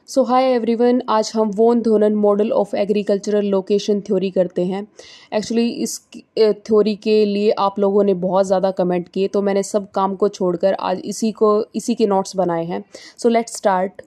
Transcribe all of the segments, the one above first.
सो hi everyone, आज हम von Thunen model of agricultural location theory करते हैं। एक्चुअली इस थ्योरी के लिए आप लोगों ने बहुत ज़्यादा कमेंट किए, तो मैंने सब काम को छोड़कर आज इसी के नोट्स बनाए हैं। So let's start.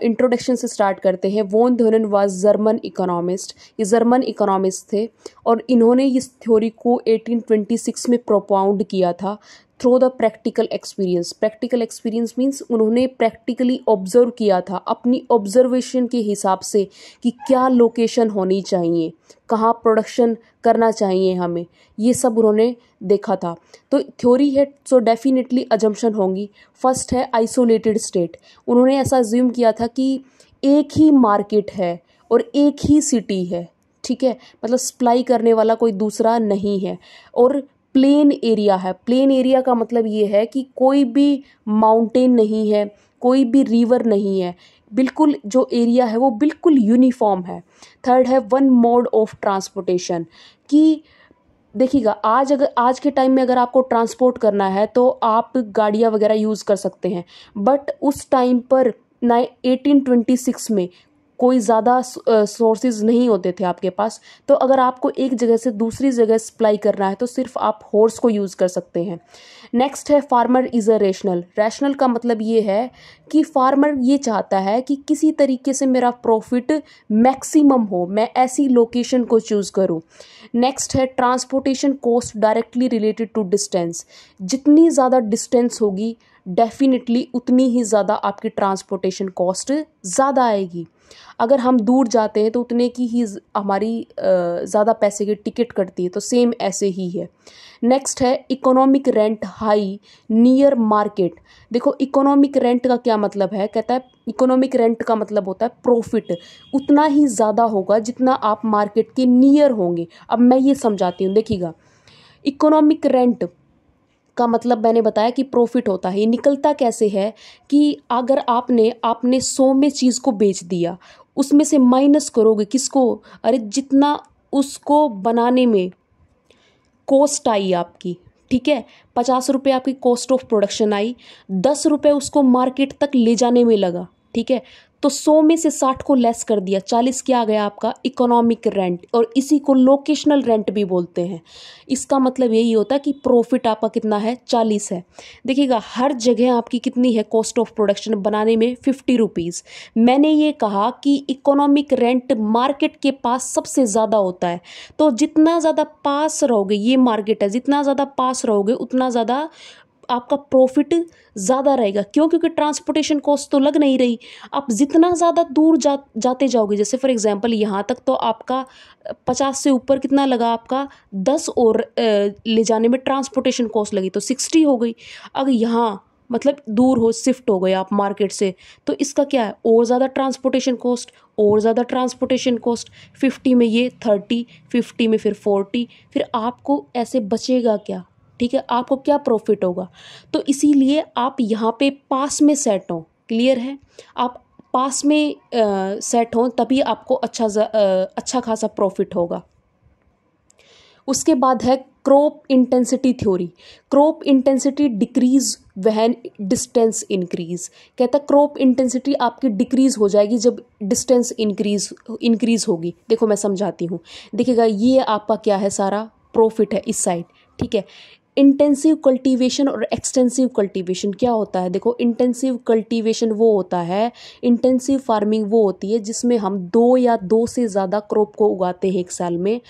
इंट्रोडक्शन से स्टार्ट करते हैं। वोन धोनन वाज जर्मन इकोनॉमिस्ट। ये जर्मन इकोनॉमिस्ट थे और इन्होंने इस थ्योरी को 1826 में प्रोपाउंड किया था through the practical experience. Practical experience means उन्होंने प्रैक्टिकली ऑब्जर्व किया था अपनी ऑब्जर्वेशन के हिसाब से कि क्या लोकेशन होनी चाहिए, कहाँ प्रोडक्शन करना चाहिए हमें, ये सब उन्होंने देखा था। तो थ्योरी है सो डेफिनेटली अजम्पशन होंगी। फर्स्ट है आइसोलेटेड स्टेट। उन्होंने ऐसा अज्यूम किया था कि एक ही मार्केट है और एक ही सिटी है, ठीक है, मतलब सप्लाई करने वाला कोई दूसरा नहीं है। और प्लेन एरिया है। प्लेन एरिया का मतलब ये है कि कोई भी माउंटेन नहीं है, कोई भी रिवर नहीं है, बिल्कुल जो एरिया है वो बिल्कुल यूनिफॉर्म है। थर्ड है वन मोड ऑफ ट्रांसपोर्टेशन। कि देखिएगा, आज के टाइम में अगर आपको ट्रांसपोर्ट करना है तो आप गाड़ियाँ वगैरह यूज़ कर सकते हैं, बट उस टाइम पर 1826 में कोई ज़्यादा सोर्सेज नहीं होते थे आपके पास। तो अगर आपको एक जगह से दूसरी जगह सप्लाई करना है तो सिर्फ आप हॉर्स को यूज़ कर सकते हैं। नेक्स्ट है farmer is a rational. Rational का मतलब ये है कि फार्मर ये चाहता है कि किसी तरीके से मेरा प्रॉफिट मैक्सिमम हो, मैं ऐसी लोकेशन को चूज़ करूँ। नेक्स्ट है transportation cost directly related to distance. जितनी ज़्यादा डिस्टेंस होगी डेफिनेटली उतनी ही ज़्यादा आपकी ट्रांसपोर्टेशन कॉस्ट ज़्यादा आएगी। अगर हम दूर जाते हैं तो उतने की ही हमारी ज़्यादा पैसे की टिकट कटती है, तो सेम ऐसे ही है। नेक्स्ट है economic rent high near market. देखो, इकोनॉमिक रेंट का क्या मतलब है, कहता है इकोनॉमिक रेंट का मतलब होता है प्रॉफिट उतना ही ज़्यादा होगा जितना आप मार्केट के नियर होंगे। अब मैं ये समझाती हूँ, देखिएगा, इकोनॉमिक रेंट का मतलब मैंने बताया कि प्रॉफिट होता है। ये निकलता कैसे है कि अगर आपने 100 में चीज़ को बेच दिया, उसमें से माइनस करोगे किसको, अरे जितना उसको बनाने में कॉस्ट आई आपकी, ठीक है, 50 रुपये आपकी कॉस्ट ऑफ प्रोडक्शन आई, 10 रुपये उसको मार्केट तक ले जाने में लगा, ठीक है, तो 100 में से 60 को लेस कर दिया, 40 क्या आ गया आपका इकोनॉमिक रेंट। और इसी को लोकेशनल रेंट भी बोलते हैं। इसका मतलब यही होता है कि प्रॉफिट आपका कितना है, 40 है। देखिएगा, हर जगह आपकी कितनी है कॉस्ट ऑफ प्रोडक्शन बनाने में, 50 रुपीज़। मैंने ये कहा कि इकोनॉमिक रेंट मार्केट के पास सबसे ज़्यादा होता है, तो जितना ज़्यादा पास रहोगे, ये मार्केट है, जितना ज़्यादा पास रहोगे उतना ज़्यादा आपका प्रॉफिट ज़्यादा रहेगा। क्यों? क्योंकि ट्रांसपोर्टेशन कॉस्ट तो लग नहीं रही। आप जितना ज़्यादा दूर जाते जाओगे, जैसे फॉर एग्जांपल यहाँ तक तो आपका 50 से ऊपर कितना लगा, आपका 10 और ले जाने में ट्रांसपोर्टेशन कॉस्ट लगी तो 60 हो गई। अगर यहाँ मतलब दूर हो, शिफ्ट हो गए आप मार्केट से, तो इसका क्या है, और ज़्यादा ट्रांसपोर्टेशन कॉस्ट, और ज़्यादा ट्रांसपोर्टेशन कॉस्ट। 50 में ये 30, 50 में फिर 40, फिर आपको ऐसे बचेगा क्या, ठीक है, आपको क्या प्रॉफिट होगा। तो इसीलिए आप यहाँ पे पास में सेट हों। क्लियर है, आप पास में सेट हों तभी आपको अच्छा खासा प्रॉफिट होगा। उसके बाद है crop intensity theory. Crop intensity decrease when distance increase. कहता है क्रॉप इंटेंसिटी आपकी डिक्रीज हो जाएगी जब डिस्टेंस इंक्रीज होगी। देखो मैं समझाती हूँ। देखिएगा, ये आपका क्या है, सारा प्रॉफिट है इस साइड, ठीक है। इंटेंसिव कल्टीवेशन और एक्सटेंसिव कल्टीवेशन क्या होता है, देखो, इंटेंसिव कल्टीवेशन वो होता है, इंटेंसिव फार्मिंग वो होती है जिसमें हम 2 या 2 से ज़्यादा क्रॉप को उगाते हैं एक साल में,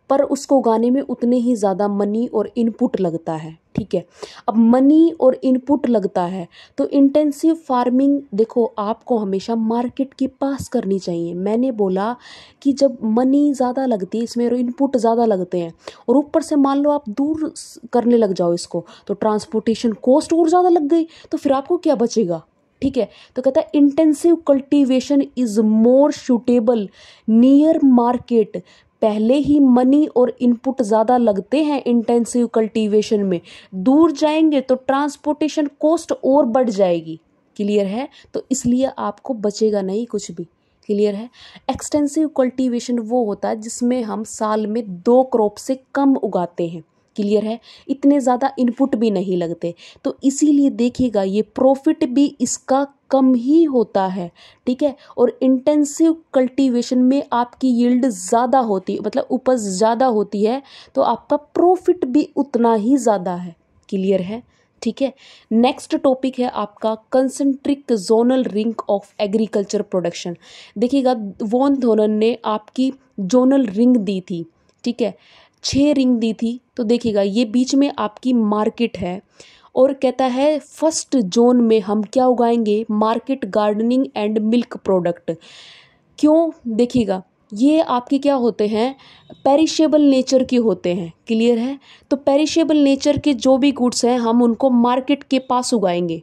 पर उसको उगाने में उतने ही ज़्यादा मनी और इनपुट लगता है, ठीक है। अब मनी और इनपुट लगता है तो इंटेंसिव फार्मिंग देखो आपको हमेशा मार्केट के पास करनी चाहिए। मैंने बोला कि जब मनी ज़्यादा लगती है इसमें और इनपुट ज़्यादा लगते हैं, और ऊपर से मान लो आप दूर करने लग जाओ इसको, तो ट्रांसपोर्टेशन कॉस्ट और ज़्यादा लग गई, तो फिर आपको क्या बचेगा, ठीक है। तो कहता है intensive cultivation is more suitable near market. पहले ही मनी और इनपुट ज़्यादा लगते हैं इंटेंसिव कल्टीवेशन में, दूर जाएंगे तो ट्रांसपोर्टेशन कॉस्ट और बढ़ जाएगी। क्लियर है, तो इसलिए आपको बचेगा नहीं कुछ भी। क्लियर है। एक्सटेंसिव कल्टीवेशन वो होता है जिसमें हम साल में 2 क्रॉप से कम उगाते हैं, क्लियर है, इतने ज़्यादा इनपुट भी नहीं लगते, तो इसीलिए देखिएगा ये प्रॉफिट भी इसका कम ही होता है, ठीक है। और इंटेंसिव कल्टीवेशन में आपकी यील्ड ज़्यादा होती है, मतलब उपज ज़्यादा होती है, तो आपका प्रॉफिट भी उतना ही ज़्यादा है। क्लियर है, ठीक है। नेक्स्ट टॉपिक है आपका concentric zonal ring of agriculture production. देखिएगा वॉन थोरन ने आपकी जोनल रिंग दी थी, ठीक है, 6 रिंग दी थी। तो देखिएगा ये बीच में आपकी मार्केट है और कहता है फर्स्ट जोन में हम क्या उगाएंगे, market gardening and milk product. क्यों, देखिएगा ये आपके क्या होते हैं, पेरिशेबल नेचर के होते हैं। क्लियर है, तो पेरिशेबल नेचर के जो भी गुड्स हैं हम उनको मार्केट के पास उगाएंगे।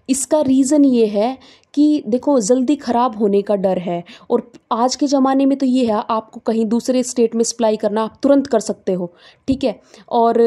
इसका रीज़न ये है कि देखो जल्दी ख़राब होने का डर है, और आज के ज़माने में तो ये है आपको कहीं दूसरे स्टेट में सप्लाई करना आप तुरंत कर सकते हो, ठीक है। और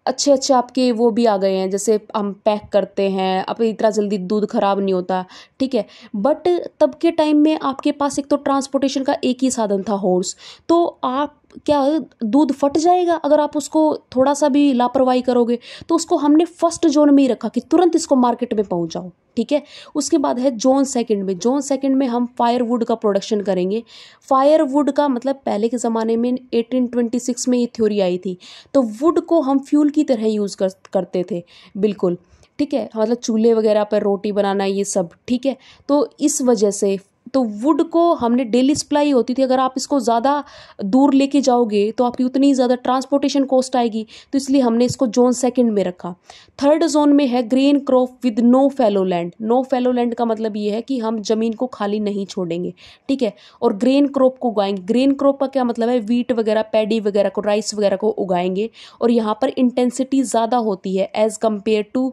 अच्छे अच्छे आपके वो भी आ गए हैं, जैसे हम पैक करते हैं, अब इतना जल्दी दूध ख़राब नहीं होता, ठीक है। बट तब के टाइम में आपके पास एक तो ट्रांसपोर्टेशन का एक ही साधन था, हॉर्स। तो आप क्या दूध फट जाएगा अगर आप उसको थोड़ा सा भी लापरवाही करोगे। तो उसको हमने फर्स्ट जोन में ही रखा कि तुरंत इसको मार्केट में पहुंच जाओ, ठीक है। उसके बाद है जोन सेकंड में। जोन सेकंड में हम फायरवुड का प्रोडक्शन करेंगे। फायरवुड का मतलब पहले के ज़माने में 1826 में ये थ्योरी आई थी, तो वुड को हम फ्यूल की तरह यूज़ करते थे, बिल्कुल, ठीक है, मतलब चूल्हे वगैरह पर रोटी बनाना ये सब, ठीक है। तो इस वजह से तो वुड को हमने डेली सप्लाई होती थी, अगर आप इसको ज़्यादा दूर लेके जाओगे तो आपकी उतनी ज़्यादा ट्रांसपोर्टेशन कॉस्ट आएगी, तो इसलिए हमने इसको जोन सेकंड में रखा। थर्ड जोन में है grain crop with no fallow land. No fallow land का मतलब ये है कि हम ज़मीन को खाली नहीं छोड़ेंगे, ठीक है, और ग्रेन क्रॉप को उगाएंगे। ग्रेन क्रॉप का क्या मतलब है, वीट वगैरह, पैडी वगैरह को, राइस वगैरह को उगाएंगे, और यहाँ पर इंटेंसिटी ज़्यादा होती है as compared to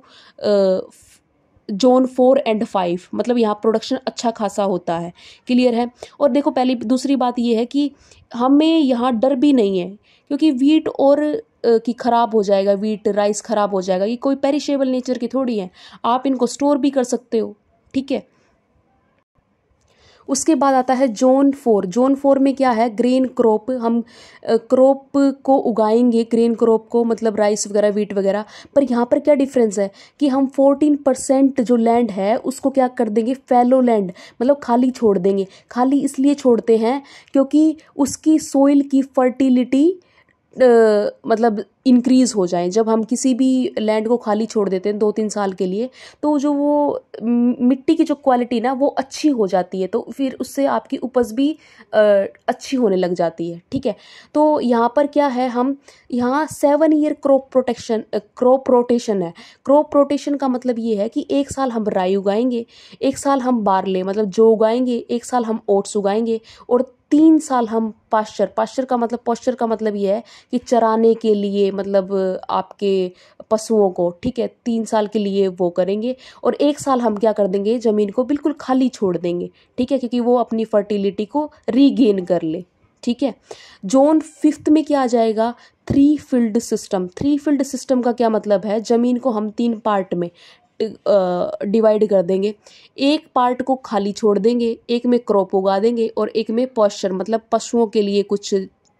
zone 4 and 5, मतलब यहाँ प्रोडक्शन अच्छा खासा होता है। क्लियर है। और देखो पहली दूसरी बात ये है कि हमें यहाँ डर भी नहीं है, क्योंकि वीट और कि ख़राब हो जाएगा, वीट राइस ख़राब हो जाएगा, ये कोई पेरिशेबल नेचर की थोड़ी है, आप इनको स्टोर भी कर सकते हो, ठीक है। उसके बाद आता है जोन 4। जोन 4 में क्या है, ग्रेन क्रॉप। हम क्रॉप को उगाएंगे, ग्रेन क्रॉप को, मतलब राइस वगैरह, वीट वगैरह। पर यहाँ पर क्या डिफरेंस है कि हम 14% जो लैंड है उसको क्या कर देंगे, फैलो लैंड, मतलब खाली छोड़ देंगे। खाली इसलिए छोड़ते हैं क्योंकि उसकी सोइल की फर्टिलिटी मतलब इंक्रीज़ हो जाए। जब हम किसी भी लैंड को खाली छोड़ देते हैं 2-3 साल के लिए, तो जो वो मिट्टी की जो क्वालिटी ना वो अच्छी हो जाती है, तो फिर उससे आपकी उपज भी अच्छी होने लग जाती है, ठीक है। तो यहाँ पर क्या है, हम यहाँ 7 ईयर क्रॉप रोटेशन है। क्रॉप रोटेशन का मतलब ये है कि एक साल हम राई उगाएंगे, एक साल हम बारले मतलब जो उगाएंगे, एक साल हम ओट्स उगाएंगे, और 3 साल हम पाश्चर का मतलब ये है कि चराने के लिए, मतलब आपके पशुओं को, ठीक है, 3 साल के लिए वो करेंगे, और एक साल हम क्या कर देंगे, ज़मीन को बिल्कुल खाली छोड़ देंगे, ठीक है, क्योंकि वो अपनी फर्टिलिटी को रीगेन कर ले, ठीक है। जोन 5 में क्या आ जाएगा, 3 फील्ड सिस्टम। 3 फील्ड सिस्टम का क्या मतलब है, ज़मीन को हम 3 पार्ट में डिवाइड कर देंगे। एक पार्ट को खाली छोड़ देंगे, एक में क्रॉप उगा देंगे, और एक में पॉस्चर मतलब पशुओं के लिए कुछ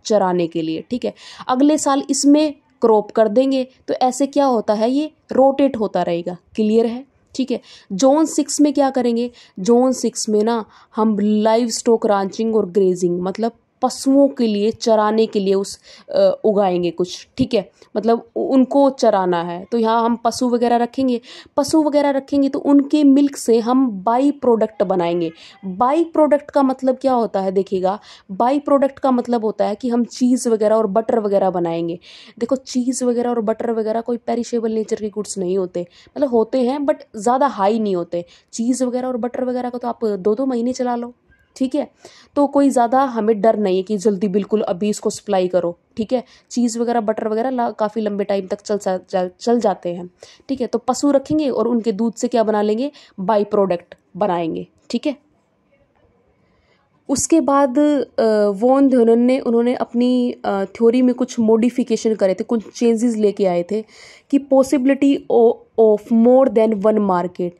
चराने के लिए, ठीक है। अगले साल इसमें क्रॉप कर देंगे, तो ऐसे क्या होता है, ये रोटेट होता रहेगा। क्लियर है, ठीक है। जोन 6 में क्या करेंगे, जोन 6 में ना हम लाइव स्टॉक रांचिंग और ग्रेजिंग, मतलब पशुओं के लिए चराने के लिए उगाएंगे कुछ, ठीक है, मतलब उनको चराना है, तो यहाँ हम पशु वगैरह रखेंगे, तो उनके मिल्क से हम बाई प्रोडक्ट बनाएंगे। बाई प्रोडक्ट का मतलब क्या होता है, देखिएगा, बाई प्रोडक्ट का मतलब होता है कि हम चीज़ वगैरह और बटर वगैरह बनाएंगे। देखो चीज़ वगैरह और बटर वगैरह कोई पेरिशेबल नेचर के गुड्स नहीं होते, मतलब होते हैं बट ज़्यादा हाई नहीं होते। चीज़ वगैरह और बटर वगैरह को तो आप 2-2 महीने चला लो, ठीक है। तो कोई ज़्यादा हमें डर नहीं है कि जल्दी बिल्कुल अभी इसको सप्लाई करो, ठीक है। चीज़ वगैरह बटर वगैरह काफ़ी लंबे टाइम तक चल जाते हैं, ठीक है। तो पशु रखेंगे और उनके दूध से क्या बना लेंगे, बाई प्रोडक्ट बनाएंगे, ठीक है। उसके बाद वॉन ध्योनन ने उन्होंने अपनी थ्योरी में कुछ मॉडिफिकेशन करे थे, कुछ चेंजेस लेके आए थे कि possibility of more than one market.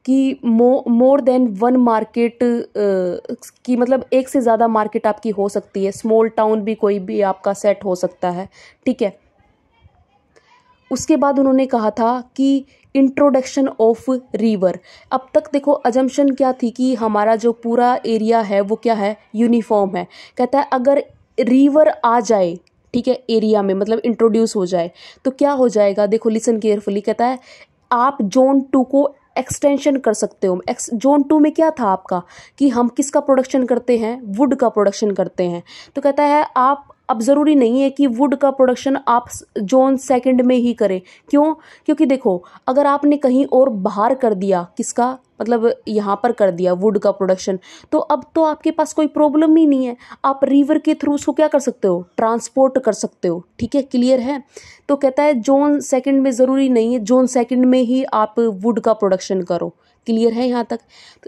कि मोर देन वन मार्केट की मतलब एक से ज़्यादा मार्केट आपकी हो सकती है, स्मॉल टाउन भी कोई भी आपका सेट हो सकता है, ठीक है। उसके बाद उन्होंने कहा था कि इंट्रोडक्शन ऑफ रिवर। अब तक देखो अजम्पशन क्या थी कि हमारा जो पूरा एरिया है वो क्या है, यूनिफॉर्म है। कहता है अगर रिवर आ जाए, ठीक है, एरिया में मतलब इंट्रोड्यूस हो जाए तो क्या हो जाएगा, देखो लिसन केयरफुली। कहता है आप जोन 2 को एक्सटेंशन कर सकते हो। जोन 2 में क्या था आपका कि हम किसका प्रोडक्शन करते हैं, वुड का प्रोडक्शन करते हैं। तो कहता है आप अब ज़रूरी नहीं है कि वुड का प्रोडक्शन आप जोन सेकंड में ही करें। क्यों? क्योंकि देखो अगर आपने कहीं और बाहर कर दिया, किसका मतलब यहाँ पर कर दिया वुड का प्रोडक्शन, तो अब तो आपके पास कोई प्रॉब्लम ही नहीं है। आप रिवर के थ्रू उसको क्या कर सकते हो, ट्रांसपोर्ट कर सकते हो, ठीक है, क्लियर है। तो कहता है जोन सेकंड में ज़रूरी नहीं है, जोन सेकंड में ही आप वुड का प्रोडक्शन करो। क्लियर है यहाँ तक।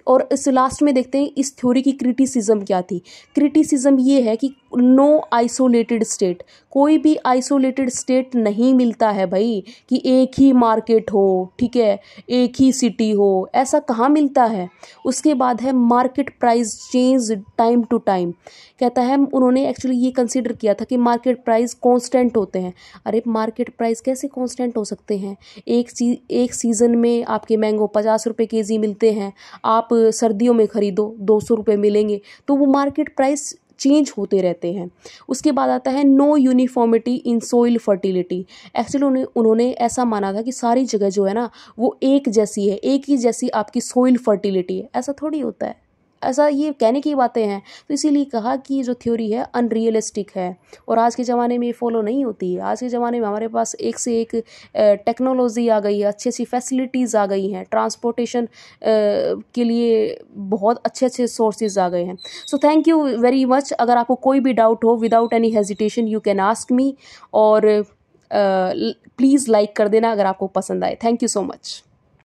और इस लास्ट में देखते हैं इस थ्योरी की क्रिटिसिज्म क्या थी। क्रिटिसिज्म ये है कि नो आइसोलेटेड स्टेट, कोई भी आइसोलेटेड स्टेट नहीं मिलता है भाई कि एक ही मार्केट हो, ठीक है, एक ही सिटी हो, ऐसा कहाँ मिलता है। उसके बाद है market price change time to time. कहता है उन्होंने एक्चुअली ये कंसीडर किया था कि मार्केट प्राइस कांस्टेंट होते हैं। अरे मार्केट प्राइस कैसे कांस्टेंट हो सकते हैं, एक सीज़न में आपके मैंगो 50 रुपये केजी मिलते हैं, आप सर्दियों में खरीदो 200 रुपये मिलेंगे, तो वो मार्केट प्राइस चेंज होते रहते हैं। उसके बाद आता है no uniformity in soil fertility. Actually उन्होंने ऐसा माना था कि सारी जगह जो है ना वो एक जैसी है, एक ही जैसी आपकी सोइल फर्टिलिटी है। ऐसा थोड़ी होता है, ऐसा ये कहने की बातें हैं। तो इसीलिए कहा कि ये जो थ्योरी है अनरियलिस्टिक है और आज के ज़माने में ये फॉलो नहीं होती है। आज के ज़माने में हमारे पास एक से एक टेक्नोलॉजी आ गई है, अच्छी अच्छी फैसिलिटीज़ आ गई हैं, ट्रांसपोर्टेशन के लिए बहुत अच्छे अच्छे सोर्सेज आ गए हैं। So thank you very much. अगर आपको कोई भी डाउट हो without any hesitation you can ask me, और प्लीज़ लाइक कर देना अगर आपको पसंद आए। Thank you so much.